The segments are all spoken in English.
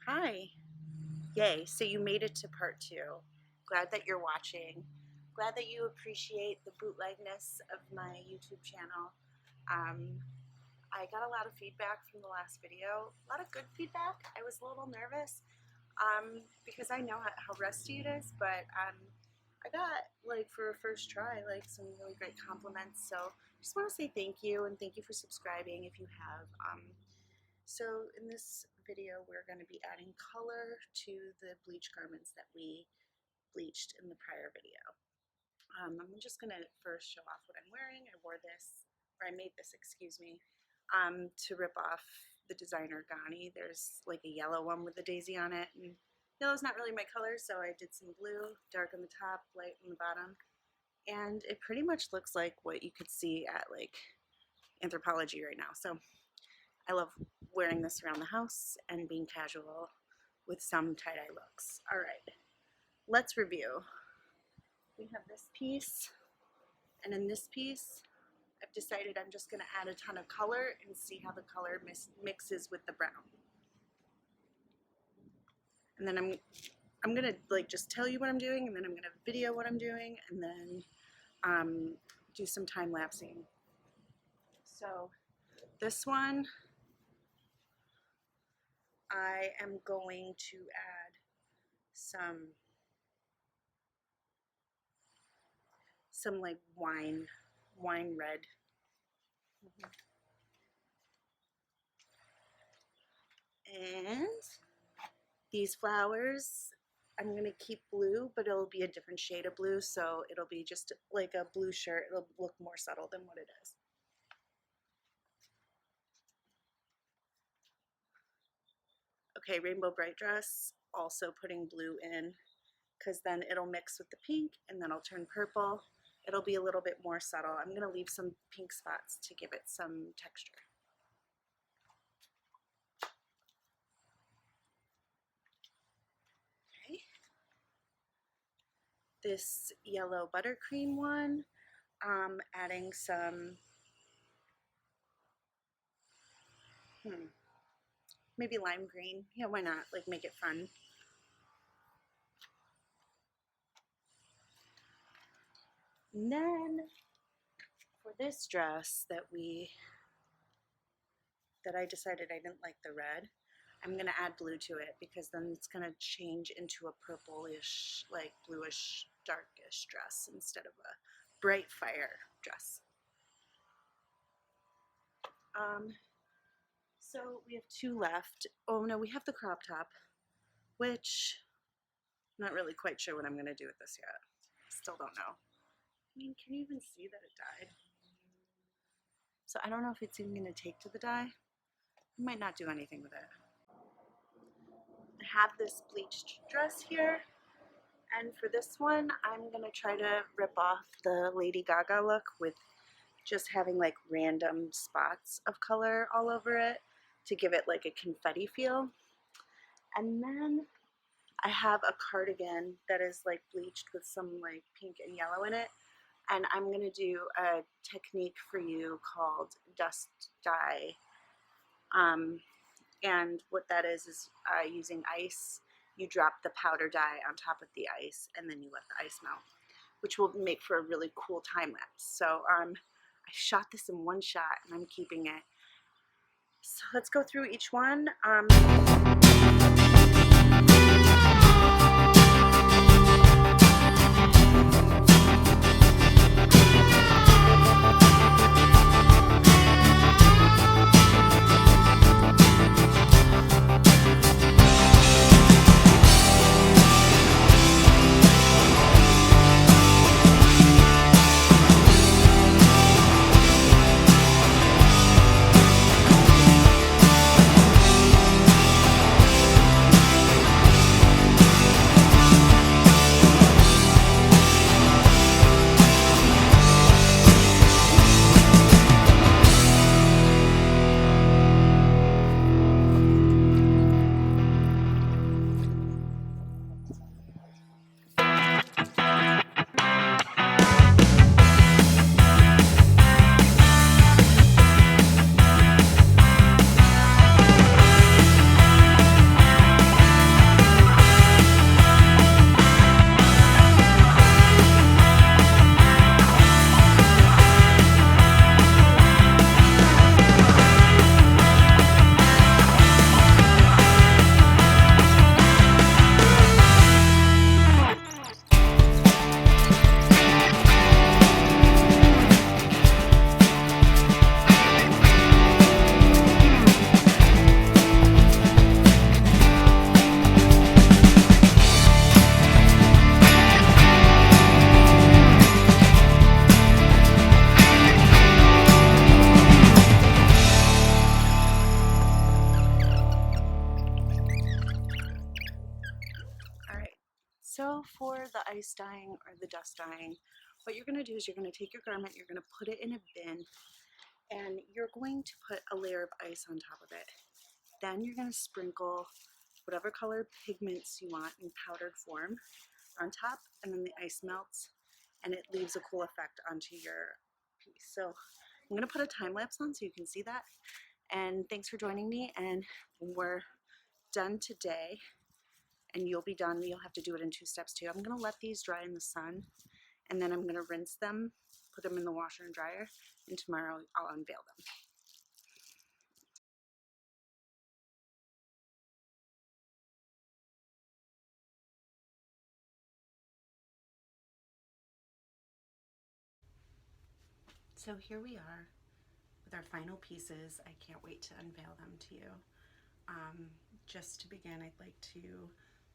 Hi. Yay. So you made it to part 2. Glad that you're watching. Glad that you appreciate the bootlegness of my YouTube channel. I got a lot of feedback from the last video. A lot of good feedback. I was a little nervous because I know how rusty it is, but I got, like, for a first try, like, some really great compliments. So I just want to say thank you, and thank you for subscribing if you have. So in this video, we're going to be adding color to the bleach garments that we bleached in the prior video. I'm just going to first show off what I'm wearing. I wore this, or I made this, excuse me, to rip off the designer Ghani. There's like a yellow one with a daisy on it, and yellow's not really my color, so I did some blue, dark on the top, light on the bottom, and it pretty much looks like what you could see at like Anthropologie right now. So I love wearing this around the house and being casual with some tie-dye looks. All right, let's review. We have this piece, and in this piece, I've decided I'm just gonna add a ton of color and see how the color mixes with the brown. And then I'm gonna like just tell you what I'm doing, and then I'm gonna video what I'm doing, and then do some time lapsing. So this one, I am going to add some like wine red. And these flowers, I'm gonna keep blue, but it'll be a different shade of blue, so it'll be just like a blue shirt. It'll look more subtle than what it is. Okay, Rainbow Bright Dress, also putting blue in, because then it'll mix with the pink, and then it'll turn purple. It'll be a little bit more subtle. I'm gonna leave some pink spots to give it some texture. Okay. This yellow buttercream one, adding some, maybe lime green. Yeah, why not? Like, make it fun. And then for this dress that I decided I didn't like the red, I'm gonna add blue to it, because then it's gonna change into a purplish, like bluish, darkish dress instead of a bright fire dress. So we have 2 left. Oh no, we have the crop top, which I'm not really quite sure what I'm gonna do with this yet. Still don't know. I mean, can you even see that it dyed? So I don't know if it's even gonna take to the dye. I might not do anything with it. I have this bleached dress here, and for this one, I'm gonna try to rip off the Lady Gaga look with just having like random spots of color all over it to give it like a confetti feel. And then I have a cardigan that is like bleached with some like pink and yellow in it, and I'm gonna do a technique for you called dust dye. And what that is using ice. You drop the powder dye on top of the ice, and then you let the ice melt, which will make for a really cool time lapse. So I shot this in one shot, and I'm keeping it. So let's go through each one. So for the ice dyeing or the dust dyeing, what you're going to do is you're going to take your garment, you're going to put it in a bin, and you're going to put a layer of ice on top of it. Then you're going to sprinkle whatever color pigments you want in powdered form on top, and then the ice melts and it leaves a cool effect onto your piece. So I'm going to put a time lapse on so you can see that. And thanks for joining me, and we're done today, and you'll be done. You'll have to do it in 2 steps too. I'm going to let these dry in the sun, and then I'm going to rinse them, put them in the washer and dryer, and tomorrow I'll unveil them. So here we are with our final pieces. I can't wait to unveil them to you. Just to begin, I'd like to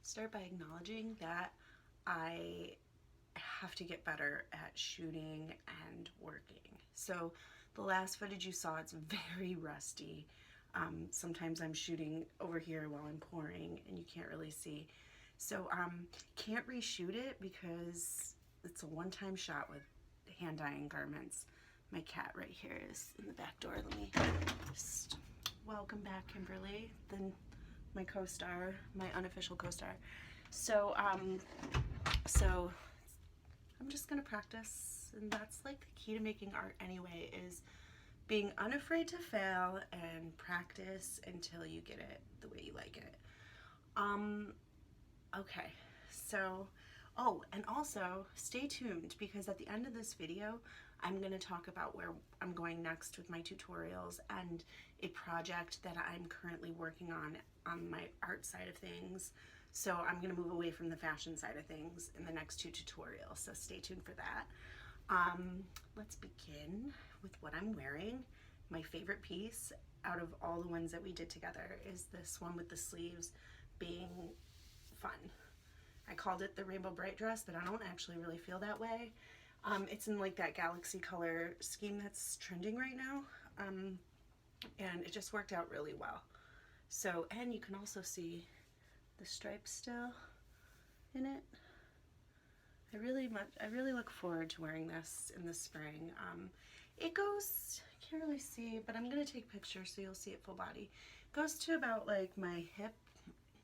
start by acknowledging that I have to get better at shooting and working. So the last footage you saw, it's very rusty. Sometimes I'm shooting over here while I'm pouring and you can't really see. So can't reshoot it because it's a one-time shot with hand dyeing garments. My cat right here is in the back door. Let me just welcome back Kimberly, then my co-star, my unofficial co-star. So so I'm just gonna practice, and that's like the key to making art anyway, is being unafraid to fail and practice until you get it the way you like it. Okay, so, oh, and also stay tuned, because at the end of this video, I'm going to talk about where I'm going next with my tutorials and a project that I'm currently working on my art side of things. So I'm going to move away from the fashion side of things in the next 2 tutorials, so stay tuned for that. Let's begin with what I'm wearing. My favorite piece out of all the ones that we did together is this one with the sleeves being fun. I called it the Rainbow Bright dress, but I don't actually really feel that way. It's in like that galaxy color scheme that's trending right now, and it just worked out really well. So, and you can also see the stripes still in it. I really look forward to wearing this in the spring. It goes, I can't really see, but I'm gonna take pictures so you'll see it full body. It goes to about like my hip,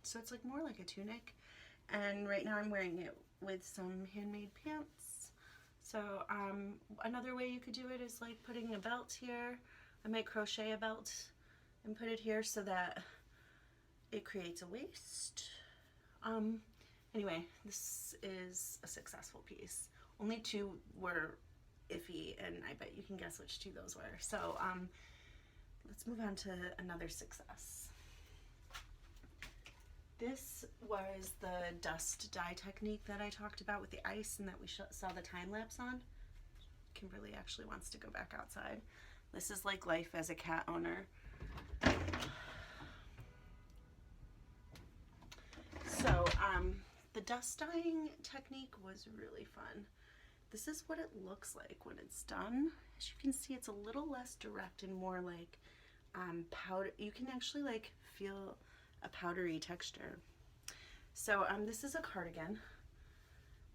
so it's like more like a tunic. And right now I'm wearing it with some handmade pants. So another way you could do it is like putting a belt here. I might crochet a belt and put it here so that it creates a waist. Anyway, this is a successful piece. Only 2 were iffy, and I bet you can guess which 2 those were. So let's move on to another success. This was the dust dye technique that I talked about with the ice and that we saw the time lapse on. Kimberly actually wants to go back outside. This is like life as a cat owner. So the dust dyeing technique was really fun. This is what it looks like when it's done. As you can see, it's a little less direct and more like powder. You can actually like feel a powdery texture. So this is a cardigan,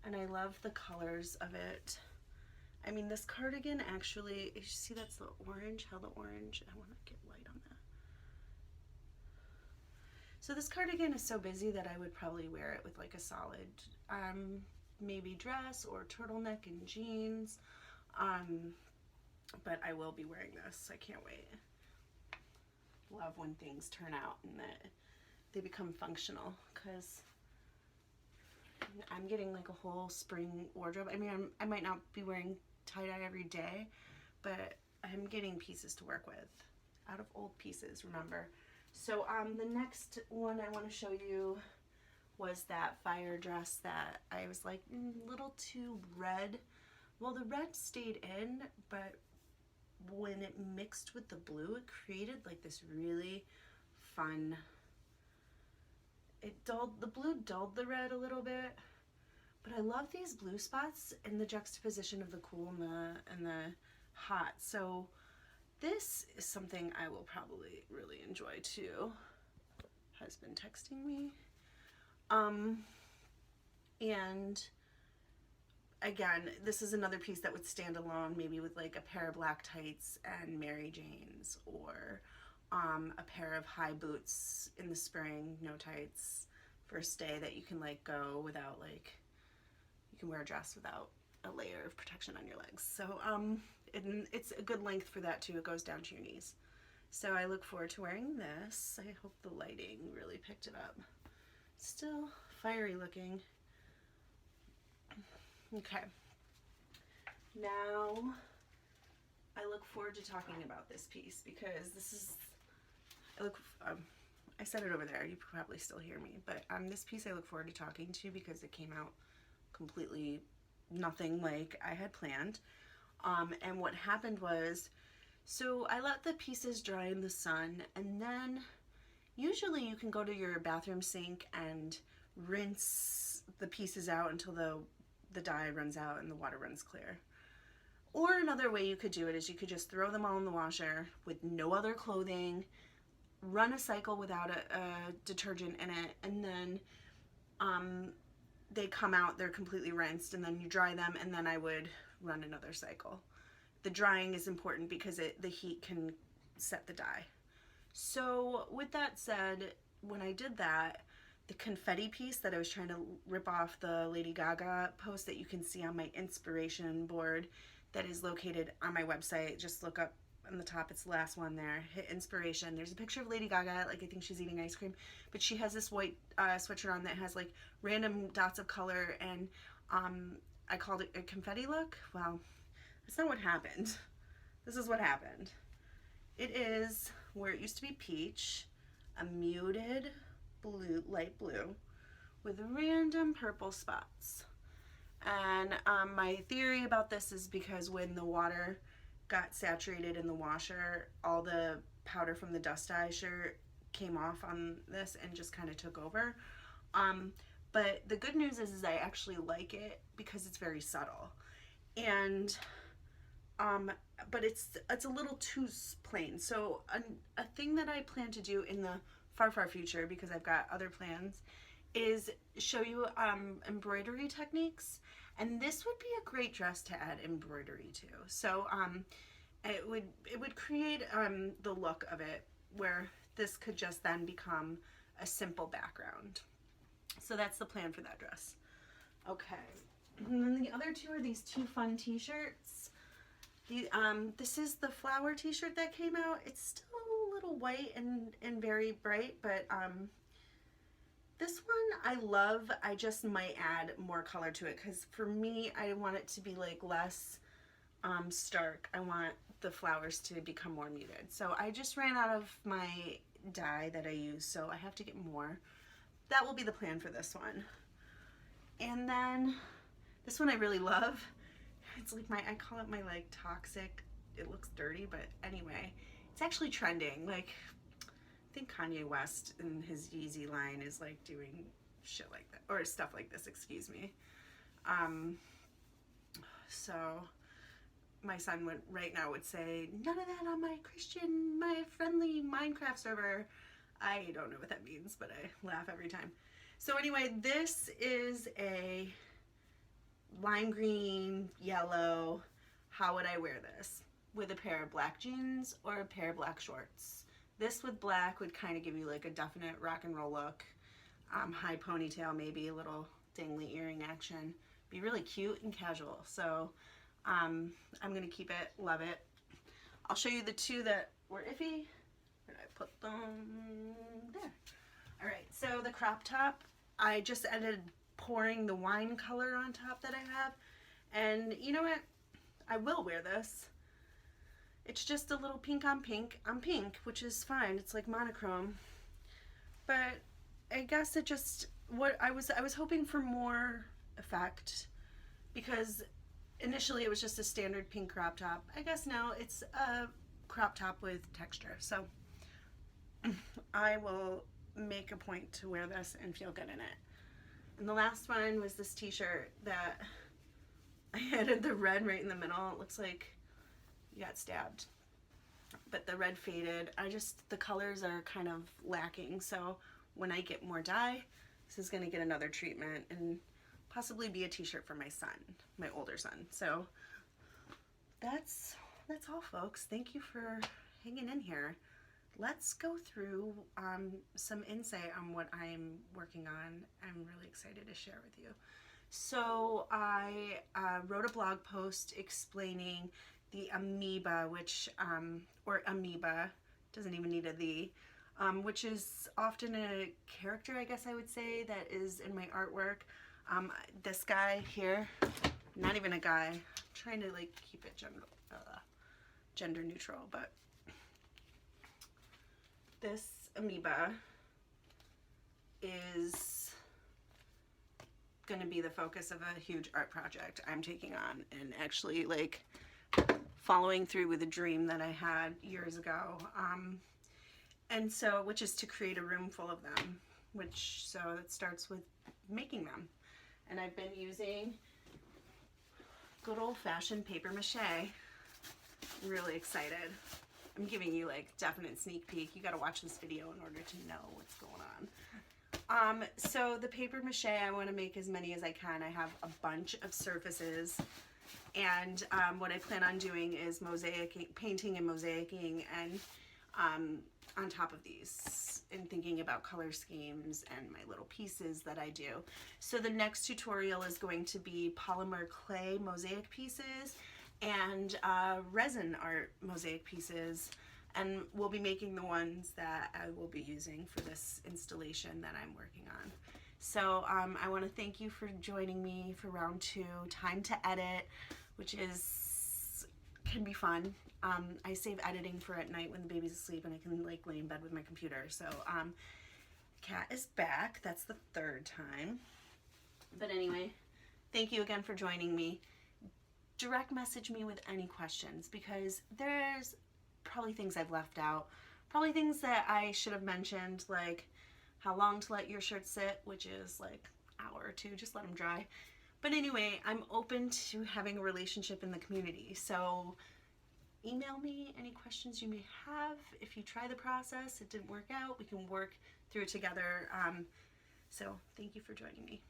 and I love the colors of it. I mean, this cardigan actually, you see that's the orange, how the orange, I want to get light on that. So this cardigan is so busy that I would probably wear it with like a solid maybe dress or turtleneck and jeans, but I will be wearing this. I can't wait. Love when things turn out and that they become functional, because I'm getting like a whole spring wardrobe. I mean, I might not be wearing tie-dye every day, but I'm getting pieces to work with out of old pieces, remember. So the next one I want to show you was that fire dress that I was like a little too red. Well, the red stayed in, but when it mixed with the blue, it created like this really fun, the blue dulled the red a little bit, but I love these blue spots in the juxtaposition of the cool and the hot. So this is something I will probably really enjoy too. Husband texting me. And again, this is another piece that would stand alone, maybe with like a pair of black tights and Mary Janes, or a pair of high boots in the spring, no tights, first day, that you can like go without, like, you can wear a dress without a layer of protection on your legs. So it's a good length for that too. It goes down to your knees. So I look forward to wearing this. I hope the lighting really picked it up. Still fiery looking. Okay. Now I look forward to talking about this piece, because this is, I said it over there, you probably still hear me, but this piece I look forward to talking to because it came out completely nothing like I had planned. And what happened was, so I let the pieces dry in the sun, and then usually you can go to your bathroom sink and rinse the pieces out until the dye runs out and the water runs clear. Or another way you could do it is you could just throw them all in the washer with no other clothing, run a cycle without a detergent in it, and then they come out, they're completely rinsed, and then you dry them, and then I would run another cycle. The drying is important because the heat can set the dye. So with that said, when I did that, the confetti piece that I was trying to rip off the Lady Gaga post that you can see on my inspiration board that is located on my website, just look up on the top, it's the last one there, hit inspiration. There's a picture of Lady Gaga, like I think she's eating ice cream, but she has this white sweatshirt on that has like random dots of color, and I called it a confetti look. Well, that's not what happened. This is what happened. It is where it used to be peach, a muted blue, light blue, with random purple spots. And my theory about this is because when the water got saturated in the washer, all the powder from the dust dye shirt came off on this and just kind of took over. But the good news is I actually like it because it's very subtle. And but it's a little too plain. So a thing that I plan to do in the far future, because I've got other plans, is show you embroidery techniques, and this would be a great dress to add embroidery to. So it would create the look of it, where this could just then become a simple background. So that's the plan for that dress. Okay, and then the other two are these two fun t-shirts. This is the flower t-shirt that came out. It's still a little white and very bright, but this one I love. I just might add more color to it, because for me, I want it to be like less stark. I want the flowers to become more muted. So I just ran out of my dye that I use, so I have to get more. That will be the plan for this one. And then this one I really love. It's like I call it my like toxic, it looks dirty, but anyway, it's actually trending. Like, I think Kanye West in his Yeezy line is like doing shit like that, or stuff like this, excuse me. So my son right now would say, none of that on my Christian, my friendly Minecraft server. I don't know what that means, but I laugh every time. So anyway, this is a lime green, yellow. How would I wear this? With a pair of black jeans or a pair of black shorts. This with black would kind of give you like a definite rock and roll look. High ponytail, maybe a little dangly earring action. Be really cute and casual. So I'm gonna keep it, love it. I'll show you the two that were iffy. Where did I put them? There. All right, so the crop top, I just ended pouring the wine color on top that I have, and you know what, I will wear this. It's just a little pink on pink, which is fine. It's like monochrome, but I guess it just, what I was hoping for more effect, because initially it was just a standard pink crop top. I guess now it's a crop top with texture, so I will make a point to wear this and feel good in it. And the last one was this t-shirt that I added the red right in the middle. It looks like you got stabbed, but the red faded. The colors are kind of lacking, so when I get more dye, this is going to get another treatment and possibly be a t-shirt for my son, my older son. So that's all, folks. Thank you for hanging in here. Let's go through some insight on what I'm working on. I'm really excited to share with you. So I wrote a blog post explaining the amoeba, which, or amoeba, doesn't even need a the, which is often a character, I guess I would say, that is in my artwork. This guy here, not even a guy, I'm trying to like keep it gender neutral, but this amoeba is going to be the focus of a huge art project I'm taking on, and actually like following through with a dream that I had years ago, and so, which is to create a room full of them, so it starts with making them. And I've been using good old-fashioned paper mache. I'm really excited. I'm giving you like definite sneak peek. You got to watch this video in order to know what's going on. So the paper mache, I want to make as many as I can. I have a bunch of surfaces, and what I plan on doing is painting and mosaicing, and on top of these, and thinking about color schemes and my little pieces that I do. So the next tutorial is going to be polymer clay mosaic pieces and resin art mosaic pieces, and we'll be making the ones that I will be using for this installation that I'm working on. So I want to thank you for joining me for round 2, time to edit, which can be fun. I save editing for at night when the baby's asleep and I can like lay in bed with my computer. So Kat is back. That's the 3rd time. But anyway, thank you again for joining me. Direct message me with any questions, because there's probably things I've left out, probably things that I should have mentioned, like how long to let your shirt sit, which is like an hour or 2, just let them dry. But anyway, I'm open to having a relationship in the community, so email me any questions you may have. If you try the process, it didn't work out, we can work through it together. So thank you for joining me.